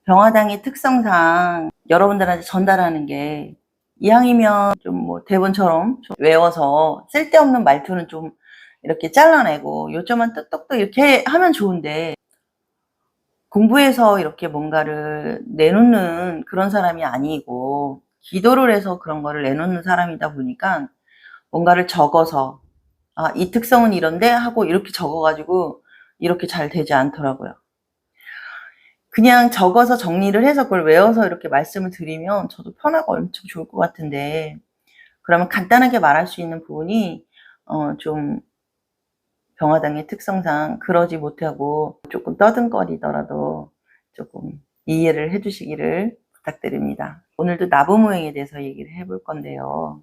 병화당의 특성상 여러분들한테 전달하는 게 이왕이면 좀 뭐 대본처럼 좀 외워서 쓸데없는 말투는 좀 이렇게 잘라내고 요점만 똑똑똑 이렇게 하면 좋은데, 공부해서 이렇게 뭔가를 내놓는 그런 사람이 아니고 기도를 해서 그런 거를 내놓는 사람이다 보니까 뭔가를 적어서 이 특성은 이런데 하고 이렇게 적어가지고 이렇게 잘 되지 않더라고요. 그냥 적어서 정리를 해서 그걸 외워서 이렇게 말씀을 드리면 저도 편하고 엄청 좋을 것 같은데, 그러면 간단하게 말할 수 있는 부분이 좀 병화당의 특성상 그러지 못하고 조금 떠듬거리더라도 조금 이해를 해주시기를 부탁드립니다. 오늘도 나부모행에 대해서 얘기를 해볼 건데요.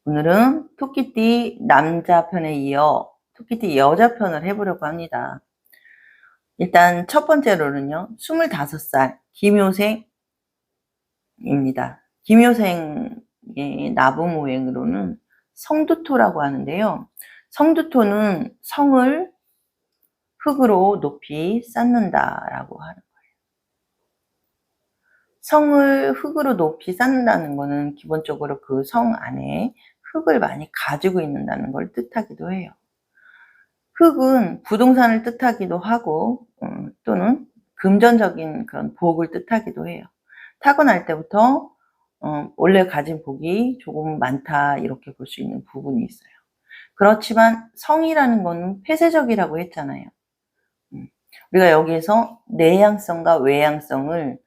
오늘은 토끼띠 남자 편에 이어 토끼띠 여자 편을 해보려고 합니다. 일단 첫 번째로는요, 25살 김효생입니다. 김효생의 나부모행으로는 성두토라고 하는데요. 성두토는 성을 흙으로 높이 쌓는다라고 하는 거예요. 성을 흙으로 높이 쌓는다는 거는 기본적으로 그 성 안에 흙을 많이 가지고 있는다는 걸 뜻하기도 해요. 흙은 부동산을 뜻하기도 하고 또는 금전적인 그런 복을 뜻하기도 해요. 타고날 때부터 원래 가진 복이 조금 많다 이렇게 볼 수 있는 부분이 있어요. 그렇지만 성이라는 거는 폐쇄적이라고 했잖아요. 우리가 여기에서 내향성과 외향성을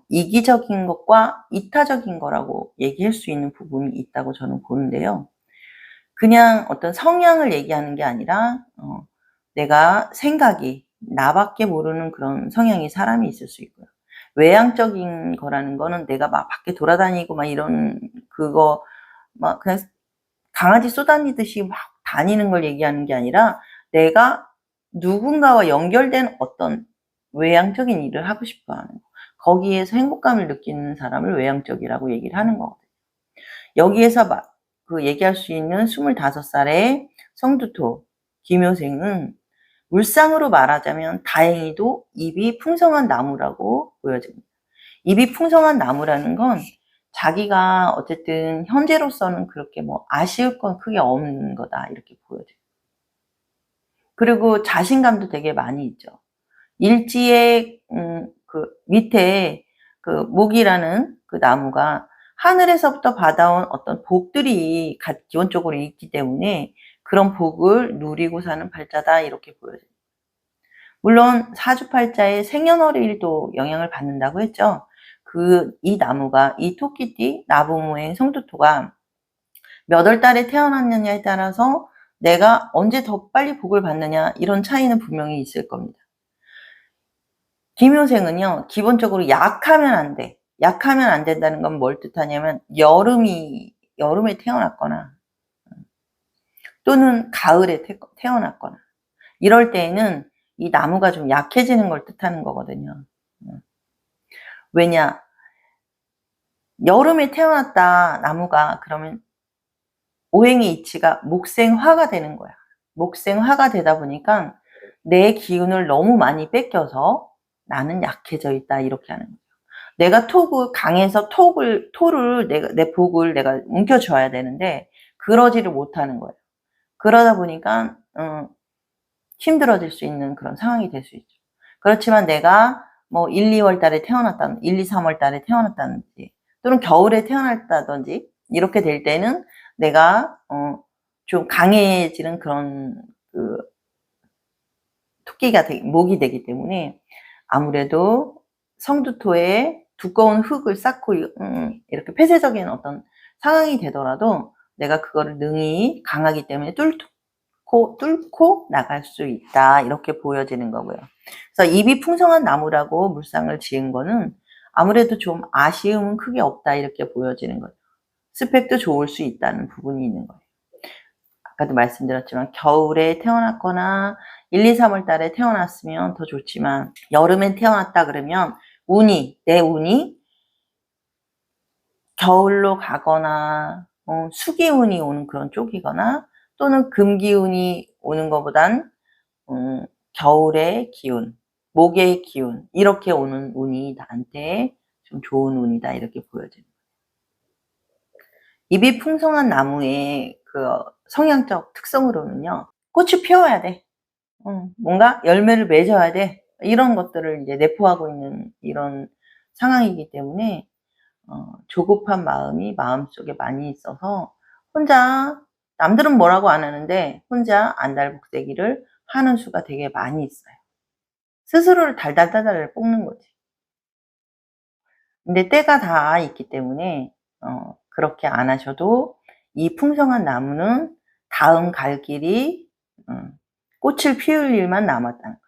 이기적인 것과 이타적인 거라고 얘기할 수 있는 부분이 있다고 저는 보는데요. 그냥 어떤 성향을 얘기하는 게 아니라 내가 생각이 나밖에 모르는 그런 성향의 사람이 있을 수 있고요. 외향적인 거라는 거는 내가 막 밖에 돌아다니고 막 이런 그거 막 그냥 강아지 쏘다니듯이 막 다니는 걸 얘기하는 게 아니라 내가 누군가와 연결된 어떤 외향적인 일을 하고 싶어 하는 거, 거기에서 행복감을 느끼는 사람을 외향적이라고 얘기를 하는 거거든요. 여기에서 그 얘기할 수 있는 25살의 성두토 김효생은 물상으로 말하자면 다행히도 입이 풍성한 나무라고 보여집니다. 입이 풍성한 나무라는 건 자기가 어쨌든 현재로서는 그렇게 뭐 아쉬울 건 크게 없는 거다 이렇게 보여져요. 그리고 자신감도 되게 많이 있죠. 일지의 그 밑에 그 목이라는 그 나무가 하늘에서부터 받아온 어떤 복들이 기본적으로 있기 때문에 그런 복을 누리고 사는 팔자다 이렇게 보여져요. 물론 사주팔자의 생년월일도 영향을 받는다고 했죠. 이 나무가, 이 토끼띠 나부모행 성두토가 몇 월 달에 태어났느냐에 따라서 내가 언제 더 빨리 복을 받느냐 이런 차이는 분명히 있을 겁니다. 김효생은요, 기본적으로 약하면 안 돼. 약하면 안 된다는 건 뭘 뜻하냐면 여름에 태어났거나 또는 가을에 태어났거나 이럴 때에는 이 나무가 좀 약해지는 걸 뜻하는 거거든요. 왜냐? 여름에 태어났다 나무가 그러면 오행의 이치가 목생화가 되는 거야. 목생화가 되다 보니까 내 기운을 너무 많이 뺏겨서 나는 약해져 있다 이렇게 하는 거예요. 내가 강해서 토를 내 복을 내가 움켜줘야 되는데 그러지를 못하는 거예요. 그러다 보니까 힘들어질 수 있는 그런 상황이 될 수 있죠. 그렇지만 내가 뭐 1, 2월 달에 태어났다든지 1, 2, 3월 달에 태어났다든지 또는 겨울에 태어났다든지 이렇게 될 때는 내가 좀 강해지는 그런 그 목이 되기 때문에 아무래도 성두토에 두꺼운 흙을 쌓고 이렇게 폐쇄적인 어떤 상황이 되더라도 내가 그거를 능히 강하기 때문에 뚫고 나갈 수 있다 이렇게 보여지는 거고요. 그래서 입이 풍성한 나무라고 물상을 지은 거는 아무래도 좀 아쉬움은 크게 없다 이렇게 보여지는 거죠. 스펙도 좋을 수 있다는 부분이 있는 거예요. 아까도 말씀드렸지만 겨울에 태어났거나 1, 2, 3월 달에 태어났으면 더 좋지만 여름에 태어났다 그러면 내 운이 겨울로 가거나 수기운이 오는 그런 쪽이거나 또는 금기운이 오는 것보단 겨울의 기운, 목의 기운 이렇게 오는 운이 나한테 좀 좋은 운이다 이렇게 보여져요. 잎이 풍성한 나무의 그 성향적 특성으로는요. 꽃이 피어야 돼. 뭔가 열매를 맺어야 돼. 이런 것들을 이제 내포하고 있는 이런 상황이기 때문에 조급한 마음이 마음속에 많이 있어서 혼자 남들은 뭐라고 안 하는데 혼자 안달복대기를 하는 수가 되게 많이 있어요. 스스로를 달달달달 볶는 거지. 근데 때가 다 있기 때문에 그렇게 안 하셔도 이 풍성한 나무는 다음 갈 길이 꽃을 피울 일만 남았다는 거죠.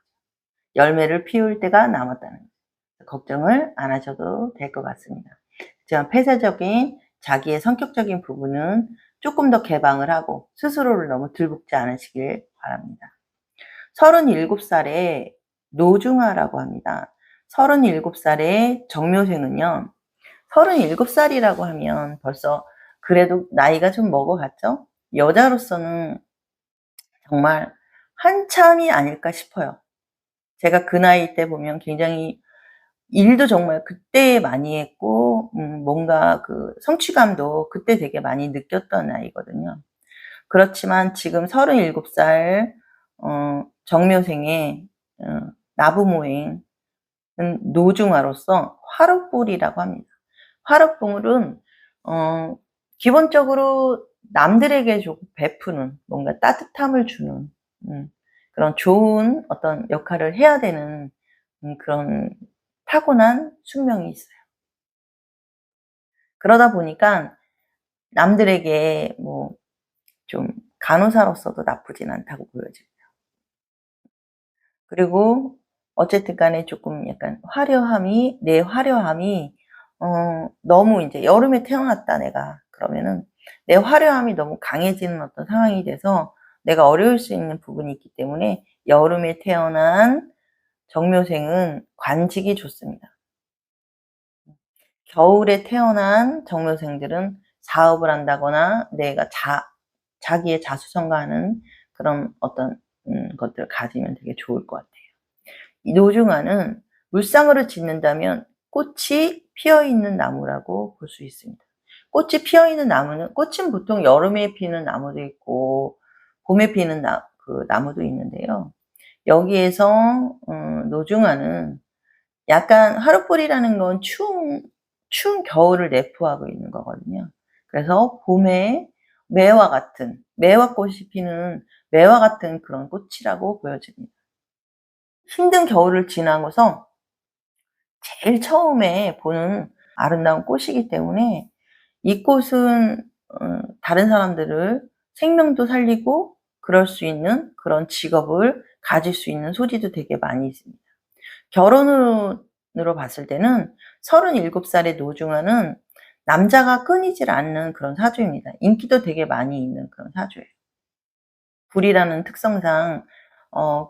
열매를 피울 때가 남았다는 거죠. 걱정을 안 하셔도 될 것 같습니다. 하지만 폐쇄적인 자기의 성격적인 부분은 조금 더 개방을 하고 스스로를 너무 들볶지 않으시길 바랍니다. 37살의 노중아라고 합니다. 37살의 정묘생은요. 37살이라고 하면 벌써 그래도 나이가 좀 먹어갔죠? 여자로서는 정말 한참이 아닐까 싶어요. 제가 그 나이 때 보면 굉장히 일도 정말 그때 많이 했고 뭔가 그 성취감도 그때 되게 많이 느꼈던 나이거든요. 그렇지만 지금 37살 정묘생의 나부모행은 노중아로서 화롯불이라고 합니다. 화롯불은 기본적으로 남들에게 조금 베푸는 뭔가 따뜻함을 주는 그런 좋은 어떤 역할을 해야 되는 그런 타고난 숙명이 있어요. 그러다 보니까 남들에게 뭐 좀 간호사로서도 나쁘진 않다고 보여져요. 그리고 어쨌든 간에 조금 약간 내 화려함이 너무 인제 여름에 태어났다 내가 그러면은 내 화려함이 너무 강해지는 어떤 상황이 돼서 내가 어려울 수 있는 부분이 있기 때문에 여름에 태어난 정묘생은 관직이 좋습니다. 겨울에 태어난 정묘생들은 사업을 한다거나 내가 자기의 자수성가하는 그런 어떤 것들을 가지면 되게 좋을 것 같아요. 이 노중아는 물상으로 짓는다면 꽃이 피어있는 나무라고 볼 수 있습니다. 꽃이 피어있는 나무는 꽃은 보통 여름에 피는 나무도 있고 봄에 피는 그 나무도 있는데요. 여기에서 노중아는 약간 하룻불이라는 건 추운 겨울을 내포하고 있는 거거든요. 그래서 봄에 매화꽃이 피는 매화 같은 그런 꽃이라고 보여집니다. 힘든 겨울을 지나고서 제일 처음에 보는 아름다운 꽃이기 때문에 이 꽃은 다른 사람들을 생명도 살리고 그럴 수 있는 그런 직업을 가질 수 있는 소지도 되게 많이 있습니다. 결혼으로 봤을 때는 37살의 노중아는 남자가 끊이질 않는 그런 사주입니다. 인기도 되게 많이 있는 그런 사주예요. 불이라는 특성상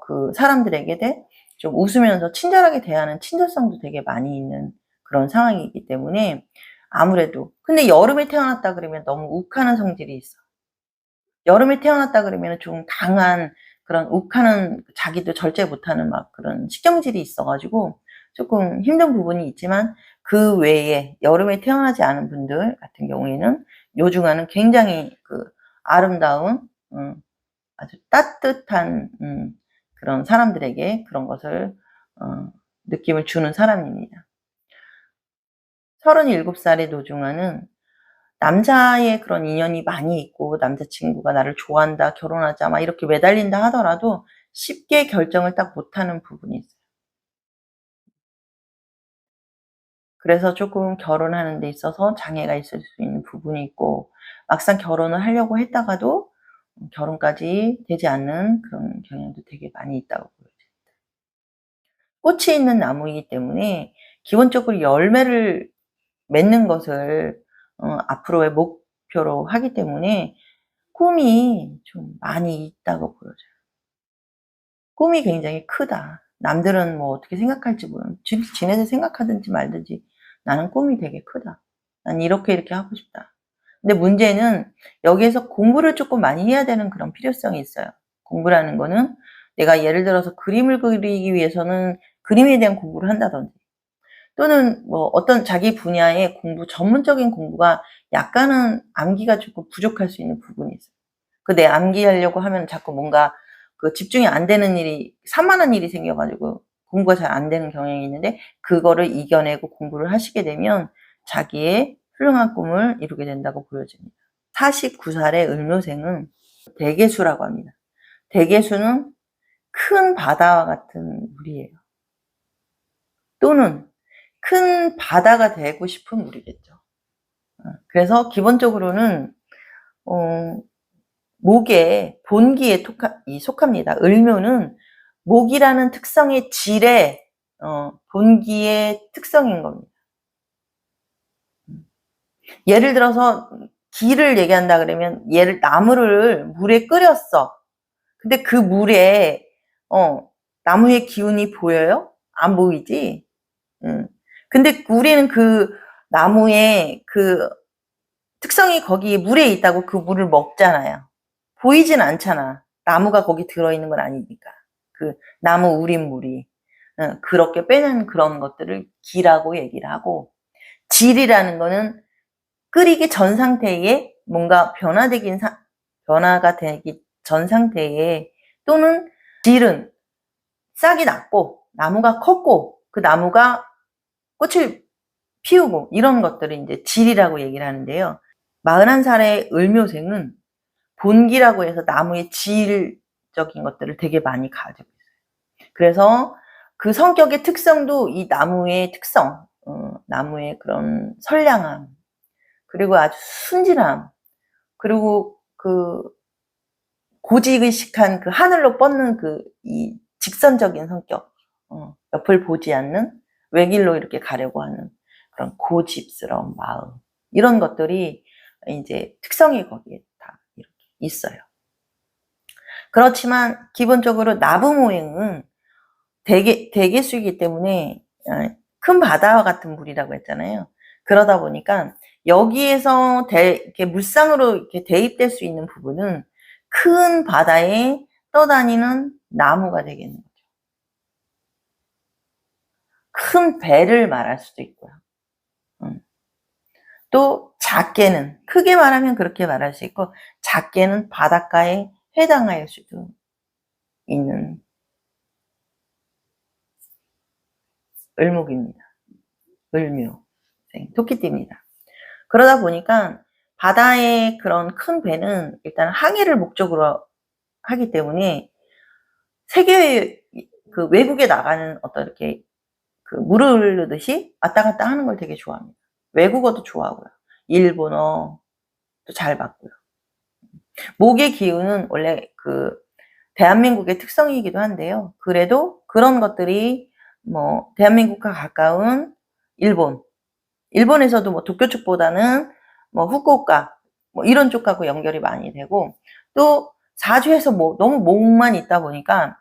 그 사람들에게 좀 웃으면서 친절하게 대하는 친절성도 되게 많이 있는 그런 상황이기 때문에 아무래도 근데 여름에 태어났다 그러면 너무 욱하는 성질이 있어. 여름에 태어났다 그러면 좀 강한 그런 욱하는 자기도 절제 못하는 막 그런 식경질이 있어 가지고 조금 힘든 부분이 있지만 그 외에 여름에 태어나지 않은 분들 같은 경우에는 요중아는 굉장히 그 아름다운 아주 따뜻한 그런 사람들에게 그런 것을 느낌을 주는 사람입니다. 37살의 노중아는 남자의 그런 인연이 많이 있고 남자친구가 나를 좋아한다, 결혼하자 막 이렇게 매달린다 하더라도 쉽게 결정을 딱 못하는 부분이 있어요. 그래서 조금 결혼하는 데 있어서 장애가 있을 수 있는 부분이 있고 막상 결혼을 하려고 했다가도 결혼까지 되지 않는 그런 경향도 되게 많이 있다고 보여요. 꽃이 있는 나무이기 때문에 기본적으로 열매를 맺는 것을 앞으로의 목표로 하기 때문에 꿈이 좀 많이 있다고 보여져요. 꿈이 굉장히 크다. 남들은 뭐 어떻게 생각할지 지네들 생각하든지 말든지 나는 꿈이 되게 크다. 난 이렇게 하고 싶다. 근데 문제는 여기에서 공부를 조금 많이 해야 되는 그런 필요성이 있어요. 공부라는 거는 내가 예를 들어서 그림을 그리기 위해서는 그림에 대한 공부를 한다든지, 또는 뭐 어떤 자기 분야의 공부, 전문적인 공부가 약간은 암기가 조금 부족할 수 있는 부분이 있어요. 그 내 암기하려고 하면 자꾸 뭔가 그 집중이 안 되는 일이, 산만한 일이 생겨가지고 공부가 잘 안 되는 경향이 있는데, 그거를 이겨내고 공부를 하시게 되면 자기의 훌륭한 꿈을 이루게 된다고 보여집니다. 49살의 을묘생은 대개수라고 합니다. 대개수는 큰 바다와 같은 물이에요. 또는 큰 바다가 되고 싶은 물이겠죠. 그래서 기본적으로는 목의 본기에 속합니다. 을묘는 목이라는 특성의 질의 본기의 특성인 겁니다. 예를 들어서 기를 얘기한다 그러면, 나무를 물에 끓였어. 근데 그 물에 나무의 기운이 보여요? 안 보이지? 근데 우리는 그 나무의 그 특성이 거기 물에 있다고 그 물을 먹잖아요. 보이진 않잖아. 나무가 거기 들어있는 건 아니니까. 그 나무 우린 물이. 그렇게 빼는 그런 것들을 기라고 얘기를 하고, 질이라는 거는 끓이기 전 상태에 뭔가 변화가 되기 전 상태에, 또는 질은 싹이 났고 나무가 컸고 그 나무가 꽃을 피우고, 이런 것들을 이제 질이라고 얘기를 하는데요. 41살의 을묘생은 본기라고 해서 나무의 질적인 것들을 되게 많이 가지고 있어요. 그래서 그 성격의 특성도 이 나무의 특성, 나무의 그런 선량함, 그리고 아주 순진함, 그리고 그 고지의식한 그 하늘로 뻗는 이 직선적인 성격, 옆을 보지 않는, 외길로 이렇게 가려고 하는 그런 고집스러운 마음, 이런 것들이 이제 특성이 거기에 다 이렇게 있어요. 그렇지만 기본적으로 나부모행은 대개수이기 때문에 큰 바다와 같은 물이라고 했잖아요. 그러다 보니까 여기에서 이렇게 물상으로 이렇게 대입될 수 있는 부분은 큰 바다에 떠다니는 나무가 되겠는 거죠. 큰 배를 말할 수도 있고요. 또 작게는, 크게 말하면 그렇게 말할 수 있고, 작게는 바닷가에 해당할 수도 있는 을목입니다. 을묘, 토끼띠입니다. 그러다 보니까 바다의 그런 큰 배는 일단 항해를 목적으로 하기 때문에 세계 그 외국에 나가는 어떤 이렇게 그 물을 흐르듯이 왔다 갔다 하는 걸 되게 좋아합니다. 외국어도 좋아하고요. 일본어도 잘 받고요. 목의 기운은 원래 그 대한민국의 특성이기도 한데요. 그래도 그런 것들이 뭐 대한민국과 가까운 일본에서도 뭐 도쿄 쪽보다는 뭐 후쿠오카 뭐 이런 쪽하고 연결이 많이 되고, 또 사주에서 뭐 너무 목만 있다 보니까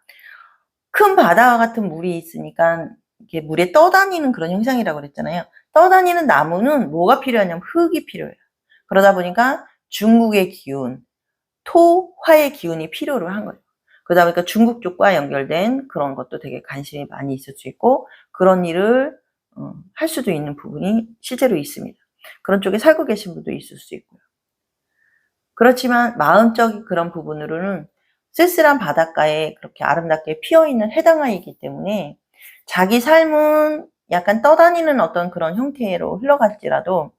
큰 바다와 같은 물이 있으니까 이렇게 물에 떠다니는 그런 형상이라고 그랬잖아요. 떠다니는 나무는 뭐가 필요하냐면 흙이 필요해요. 그러다 보니까 중국의 기운, 토, 화의 기운이 필요로 한 거예요. 그러다 보니까 중국 쪽과 연결된 그런 것도 되게 관심이 많이 있을 수 있고, 그런 일을 할 수도 있는 부분이 실제로 있습니다. 그런 쪽에 살고 계신 분도 있을 수 있고요. 그렇지만 마음적인 그런 부분으로는 쓸쓸한 바닷가에 그렇게 아름답게 피어있는 해당화이기 때문에 자기 삶은 약간 떠다니는 어떤 그런 형태로 흘러갈지라도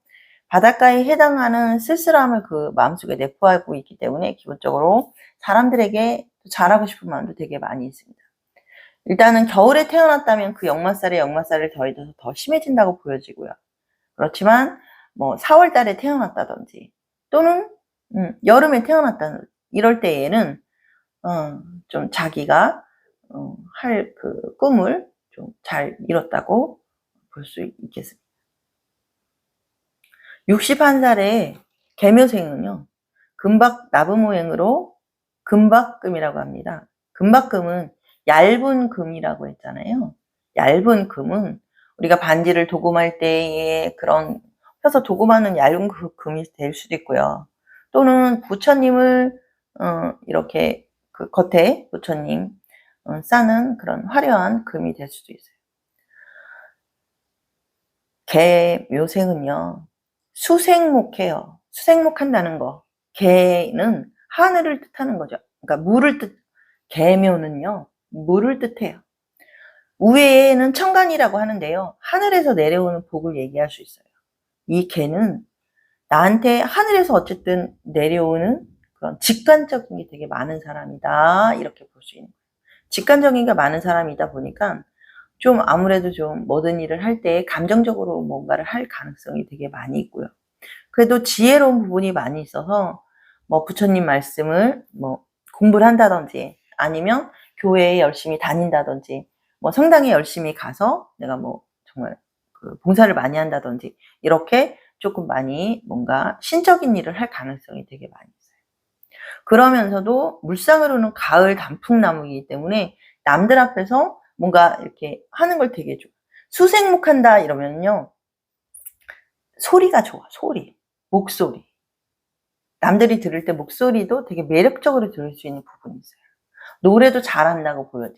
바닷가에 해당하는 쓸쓸함을 그 마음속에 내포하고 있기 때문에 기본적으로 사람들에게 잘하고 싶은 마음도 되게 많이 있습니다. 일단은 겨울에 태어났다면 그 역마살에 역마살을 더해져서 더 심해진다고 보여지고요. 그렇지만 뭐 4월 달에 태어났다든지, 또는 여름에 태어났다든지, 이럴 때에는 좀 자기가 할 그 꿈을 좀 잘 이뤘다고 볼 수 있겠습니다. 61살의 개묘생은요, 금박 나부모행으로 금박금이라고 합니다. 금박금은 얇은 금이라고 했잖아요. 얇은 금은 우리가 반지를 도금할 때에 그런 펴서 도금하는 얇은 금이 될 수도 있고요. 또는 부처님을 이렇게 그 겉에 부처님 싸는 그런 화려한 금이 될 수도 있어요. 개 묘생은요, 수생목해요. 수생목한다는 거. 개는 하늘을 뜻하는 거죠. 그러니까 개묘는요, 물을 뜻해요. 우에는 천간이라고 하는데요, 하늘에서 내려오는 복을 얘기할 수 있어요. 이 개는 나한테 하늘에서 어쨌든 내려오는 그런 직관적인 게 되게 많은 사람이다, 이렇게 볼 수 있는 거예요. 직관적인 게 많은 사람이다 보니까 좀 아무래도 좀 모든 일을 할 때 감정적으로 뭔가를 할 가능성이 되게 많이 있고요. 그래도 지혜로운 부분이 많이 있어서 뭐 부처님 말씀을 뭐 공부를 한다든지, 아니면 교회에 열심히 다닌다든지, 뭐 성당에 열심히 가서 내가 뭐 정말 그 봉사를 많이 한다든지, 이렇게 조금 많이 뭔가 신적인 일을 할 가능성이 되게 많이 있어요. 그러면서도 물상으로는 가을 단풍나무이기 때문에 남들 앞에서 뭔가 이렇게 하는 걸 되게 좋아. 수생목한다 이러면요, 소리가 좋아. 소리, 목소리. 남들이 들을 때 목소리도 되게 매력적으로 들을 수 있는 부분이 있어요. 노래도 잘한다고 보여져요.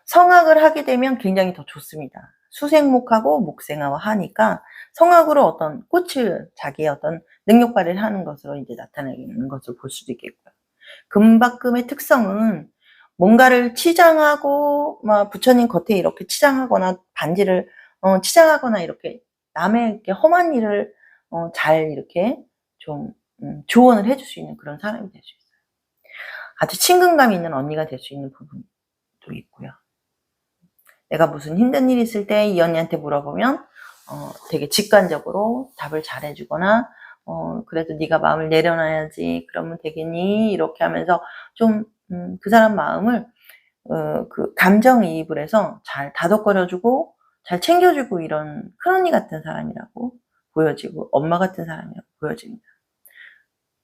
성악을 하게 되면 굉장히 더 좋습니다. 수생목하고 목생화와 하니까 성악으로 어떤 꽃을, 자기의 어떤 능력 발휘를 하는 것으로 이제 나타내는 것을 볼 수도 있겠고요. 금박금의 특성은 뭔가를 치장하고 막 부처님 겉에 이렇게 치장하거나 반지를 치장하거나, 이렇게 남의 이렇게 험한 일을 잘 이렇게 좀 조언을 해줄 수 있는 그런 사람이 될 수 있어요. 아주 친근감 있는 언니가 될 수 있는 부분도 있고요. 내가 무슨 힘든 일이 있을 때 이 언니한테 물어보면 되게 직관적으로 답을 잘 해주거나, 그래도 네가 마음을 내려놔야지, 그러면 되겠니? 이렇게 하면서 좀 그 사람 마음을 그 감정이입을 해서 잘 다독거려주고 잘 챙겨주고, 이런 큰언니 같은 사람이라고 보여지고 엄마 같은 사람이라고 보여집니다.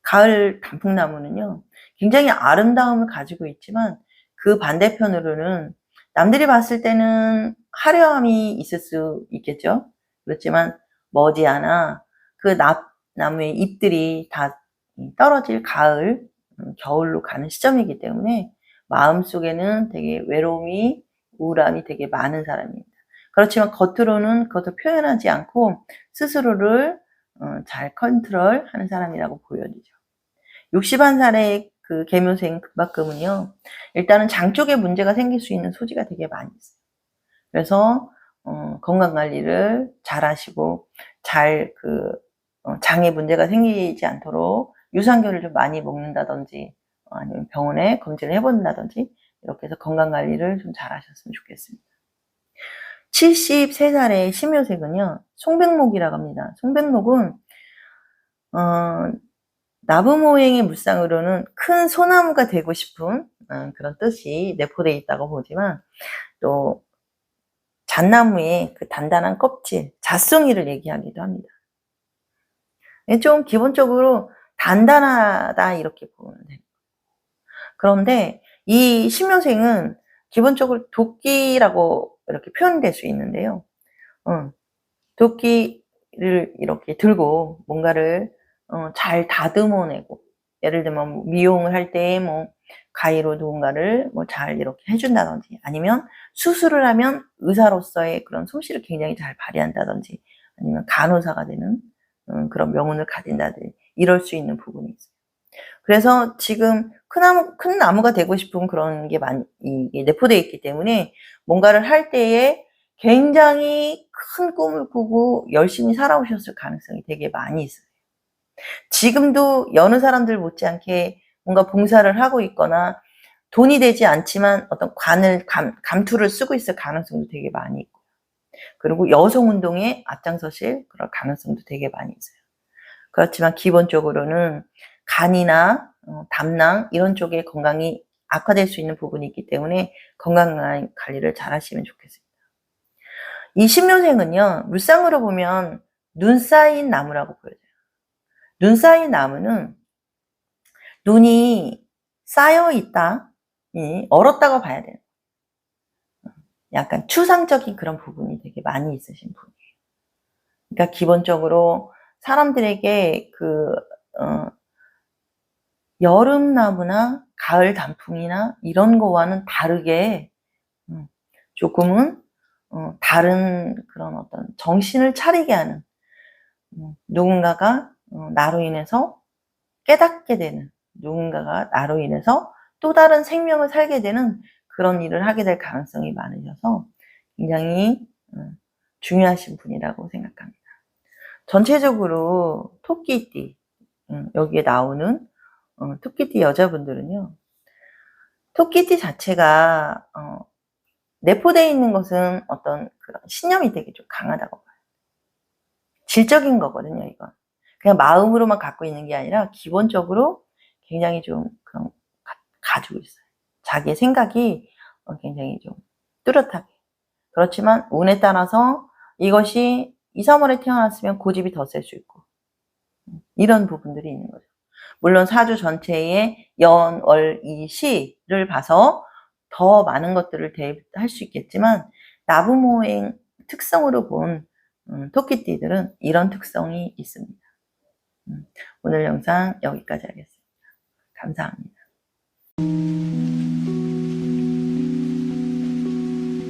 가을 단풍나무는요, 굉장히 아름다움을 가지고 있지만 그 반대편으로는 남들이 봤을 때는 화려함이 있을 수 있겠죠. 그렇지만 머지않아 그 나무의 잎들이 다 떨어질 가을, 겨울로 가는 시점이기 때문에 마음속에는 되게 외로움이, 우울함이 되게 많은 사람입니다. 그렇지만 겉으로는 그것을 표현하지 않고 스스로를 잘 컨트롤하는 사람이라고 보여지죠. 61살의 그 계묘생 금박금은요, 일단은 장 쪽에 문제가 생길 수 있는 소지가 되게 많이 있어요. 그래서 건강 관리를 잘 하시고, 잘 장에 문제가 생기지 않도록 유산균을 좀 많이 먹는다든지, 아니면 병원에 검진을 해본다든지, 이렇게 해서 건강 관리를 좀 잘 하셨으면 좋겠습니다. 73살의 신묘생은요, 송백목이라고 합니다. 송백목은 나무모행의 물상으로는 큰 소나무가 되고 싶은 그런 뜻이 내포되어 있다고 보지만, 또 잣나무의 그 단단한 껍질, 잣송이를 얘기하기도 합니다. 좀 기본적으로 단단하다, 이렇게 보면 돼요. 그런데 이 신묘생은 기본적으로 도끼라고 이렇게 표현될 수 있는데요, 도끼를 이렇게 들고 뭔가를 잘 다듬어내고, 예를 들면 미용을 할 때 뭐 가위로 누군가를 뭐 잘 이렇게 해준다든지, 아니면 수술을 하면 의사로서의 그런 솜씨를 굉장히 잘 발휘한다든지, 아니면 간호사가 되는 그런 명운을 가진다든지, 이럴 수 있는 부분이 있어요. 그래서 지금 큰 나무가 되고 싶은 그런 게 많이 이게 내포되어 있기 때문에, 뭔가를 할 때에 굉장히 큰 꿈을 꾸고 열심히 살아오셨을 가능성이 되게 많이 있어요. 지금도 여느 사람들 못지않게 뭔가 봉사를 하고 있거나, 돈이 되지 않지만 어떤 감투를 쓰고 있을 가능성도 되게 많이 있고, 그리고 여성 운동에 앞장서실 그럴 가능성도 되게 많이 있어요. 그렇지만 기본적으로는 간이나 담낭 이런 쪽에 건강이 악화될 수 있는 부분이 있기 때문에 건강 관리를 잘 하시면 좋겠습니다. 이 신묘생은요, 물상으로 보면 눈 쌓인 나무라고 보여져요. 눈 쌓인 나무는 눈이 쌓여 있다, 얼었다고 봐야 돼요. 약간 추상적인 그런 부분이 되게 많이 있으신 분이에요. 그러니까 기본적으로 사람들에게 여름나무나 가을 단풍이나 이런 거와는 다르게 조금은 다른 그런 어떤 정신을 차리게 하는, 누군가가 나로 인해서 깨닫게 되는, 누군가가 나로 인해서 또 다른 생명을 살게 되는 그런 일을 하게 될 가능성이 많으셔서 굉장히 중요하신 분이라고 생각합니다. 전체적으로 토끼띠, 여기에 나오는 토끼띠 여자분들은요, 토끼띠 자체가 내포되어 있는 것은 어떤 그런 신념이 되게 좀 강하다고 봐요. 질적인 거거든요, 이건. 그냥 마음으로만 갖고 있는 게 아니라 기본적으로 굉장히 좀 그런 가지고 있어요. 자기의 생각이 굉장히 좀 뚜렷하게. 그렇지만 운에 따라서 이것이 2, 3월에 태어났으면 고집이 더 셀 수 있고, 이런 부분들이 있는 거죠. 물론 사주 전체의 연, 월, 이, 시를 봐서 더 많은 것들을 대입할 수 있겠지만 나부모행 특성으로 본 토끼띠들은 이런 특성이 있습니다. 오늘 영상 여기까지 하겠습니다. 감사합니다.